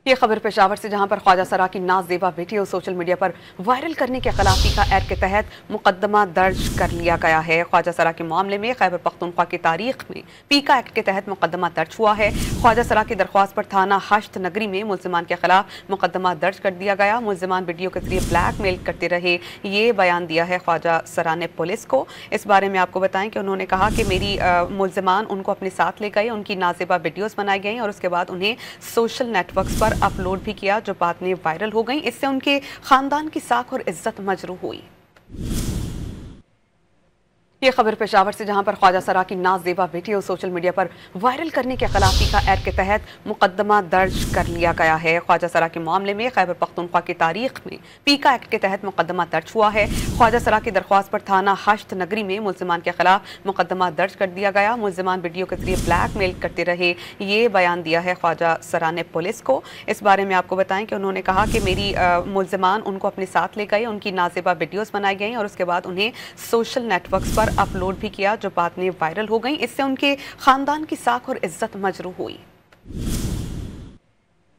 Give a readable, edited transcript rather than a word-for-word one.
ये खबर पेशावर से, जहां पर ख्वाजा सरा की नाज़ेबा वीडियो सोशल मीडिया पर वायरल करने के खिलाफ पीका एक्ट के तहत मुकदमा दर्ज कर लिया गया है। ख्वाजा सरा के मामले में खैबर पख्तूनख्वा की तारीख में पीका एक्ट के तहत मुकदमा दर्ज हुआ है। ख्वाजा सरा की दरख्वास्त पर थाना हश्त नगरी में मुल्जिमान के खिलाफ मुकदमा दर्ज कर दिया गया। मुल्जिमान वीडियो के जरिए ब्लैकमेल करते रहे, ये बयान दिया है ख्वाजा सरा ने पुलिस को। इस बारे में आपको बताएं कि उन्होंने कहा कि मेरी मुल्जिमान उनको अपने साथ ले गए, उनकी नाज़ेबा वीडियोस बनाई गई और उसके बाद उन्हें सोशल नेटवर्क्स पर अपलोड भी किया, जो बाद में वायरल हो गई। इससे उनके खानदान की साख और इज्जत मजरूह हुई। ये खबर पेशावर से, जहां पर ख्वाजा सरा की नाज़ेबा वीडियो सोशल मीडिया पर वायरल करने के खिलाफ पीका एक्ट के तहत मुकदमा दर्ज कर लिया गया है। ख्वाजा सरा के मामले में खैबर पख्तूनख्वा की तारीख में पीका एक्ट के तहत मुकदमा दर्ज हुआ है। ख्वाजा सरा की दरख्वास्त पर थाना हश्त नगरी में मुल्जिमान के खिलाफ मुकदमा दर्ज कर दिया गया। मुल्जिमान वीडियो के जरिए ब्लैकमेल करते रहे, ये बयान दिया है ख्वाजा सरा ने पुलिस को। इस बारे में आपको बताएं कि उन्होंने कहा कि मेरी मुल्जिमान उनको अपने साथ ले गए, उनकी नाज़ेबा वीडियोस बनाई गई और उसके बाद उन्हें सोशल नेटवर्क्स पर अपलोड भी किया, जो बाद में वायरल हो गई। इससे उनके खानदान की साख और इज्जत मजरूह हुई।